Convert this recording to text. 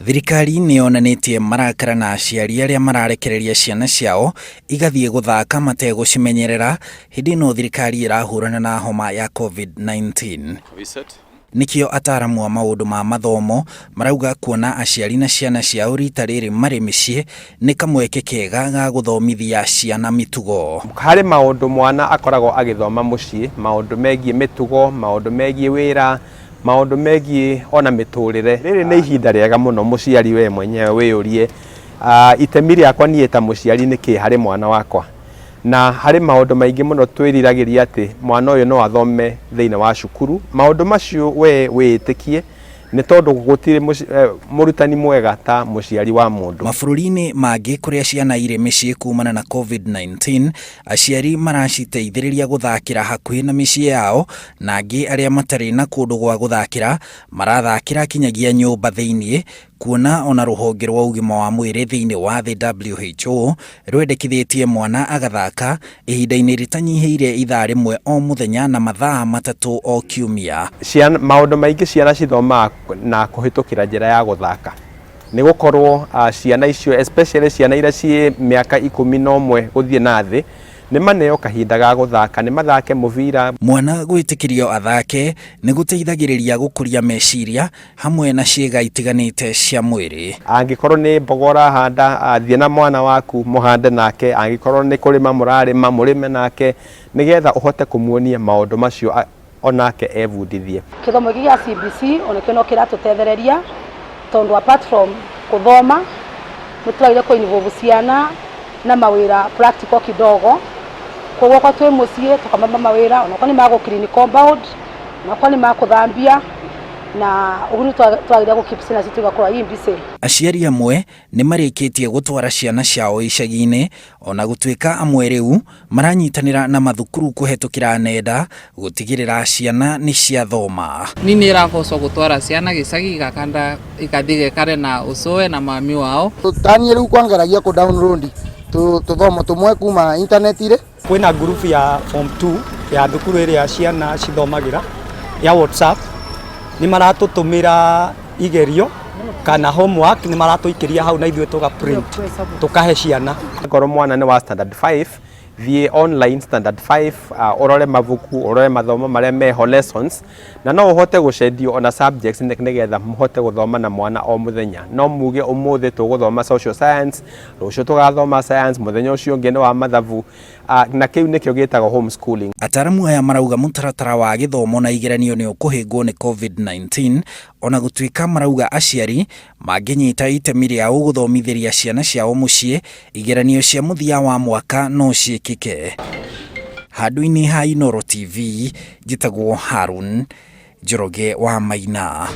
Thirikari nĩ yonanĩtie marakara na aciari arĩa mararekereria ciana ciao igathiĩ gũthaka mategũcimenyerera hĩndĩ ĩno thirikari ĩrahũrana na homa ya COVID-19. Nikĩo ataaramu a maũndũ ma mathomo marauga kuona aciari na ciana ciao rita rĩrĩ marĩ mĩciĩ nĩ kamweke kega ga gũthomithia ciana mĩtugo. Harĩ maũndũ mwana akoragwo agĩthoma mũciĩ, maũndũ megiĩ mĩtugo, maũndũ megiĩ wĩra, maũndũ megiĩ ona mĩtũrĩre. Rĩrĩ nĩ ihinda rĩega mũno mũciari we mwenyewe wĩyũrie itemi rĩakwa niĩ ta mũciari nĩ kĩĩ harĩ mwana wakwa. Na harĩ maũndũ maingĩ mũno twĩriragĩria atĩ mwana ũyũ no athome thĩinĩ wa cukuru. Maũndũ macio we wĩĩtĩkie nĩ tondũ gũtirĩ mũrutani mwega ta mũciari wa mũndũ. Mabũrũri-inĩ mangĩ kũrĩa ciana irĩ mĩciĩ kumana na COVID-19, aciari maraciteithĩrĩria gũthakĩra hakuhĩ na mĩciĩ yao, na angĩ arĩa matarĩ na kũndũ gwa gũthakĩra marathakĩra kinyagia nyũmba thĩinĩ, kuona ona rũhonge rwa ũgima wa mwĩrĩ thĩinĩ wa thĩ WHO rwendekithĩtie mwana agathaka ihinda-inĩ rĩtanyihĩire ithaa rĩmwe o mũthenya na mathaa matatũ o kiumia. Maũndũ maingĩ ciana cithomaga na kũhĩtũkĩra njĩra ya gũthaka. Nĩ gũkorwo ciana icio, especially ciana iria ciĩ mĩaka 11 gũthiĩ na thĩ, nĩ maneo kahinda ga gũthaka, nĩ mathake mũbira. Mwana gwĩtĩkĩrio athake nĩ gũteithagĩrĩria gũkũria meciria hamwe na ciĩga itiganĩte cia mwĩrĩ. Angĩkorwo nĩ mboga ũrahanda, thiĩ na mwana waku mũhande nake. Angĩkorwo nĩ kũrĩma mũrarĩma, mũrĩme nake, nĩgetha ũhote kũmuonia maũndũ macio onake ebundithie. Gĩthomo gĩkĩ gĩa CBC onakĩo no kĩratũtethereria tondũ apart from gũthoma nĩ tũragire kũ-involve ciana na mawĩra practical kidogo. Koguo kwa twĩ mũciĩ tukamamba mawĩra onakorwo nĩ ma gũ-clean compound, onakorwo nĩ ma kũthambia, na ũguo twagĩrĩire gũ-keep ciana citũ igakorwo i busy. Aciari amwe nĩ marĩkĩtie gũtwara ciana ciao icagi-inĩ, ona gũtuĩka amwe rĩu maranyitanĩra na mathukuru kũhetũkĩra nenda gũtigĩrĩra ciana nĩ ciathoma. Niĩ nĩ ĩrabocwo gũtwara ciana gĩcagi igakanda igathiĩ gekare na ũcũe na mami wao. Tani rĩu kwangeragia ku download tuthomo tumwe kuma internet-ire. Kwĩna group ya form 2 ya thukuru ĩrĩa ciana cithomagĩra ya WhatsApp. Nĩ maratũtũmĩra igerio kana homework, nĩ maratũikĩria hau na ithuĩ tũga print tũkahe ciana. Ngoro mwana nĩ wa standard 5, thiĩ online standard 5, ũrore mabuku, ũrore mathomo marĩa meho lessons, na no ũhote gũcendio ona subjects nĩgetha mũhote gũthoma na mwana o mũthenya. No muge ũmũthĩ tũgũthoma social science, rũciũ tũgathoma science, mũthenya ũcio ũngĩ nĩ wa mathabu, na kĩu nĩkĩo gĩtagwo homeschooling. Ataaramu aya marauga mũtaratara wa gĩthomo na igeranio nĩ ũkũhĩngwo nĩ COVID-19, ona gũtuĩka marauga aciari mangĩnyita itemi rĩao gũthomithĩria ciana ciao mũciĩ, igeranio cia mũthia wa mwaka no ciĩkĩke. Handũ-inĩ ha Inooro TV, njĩtagwo Harun Njoroge wa Maina.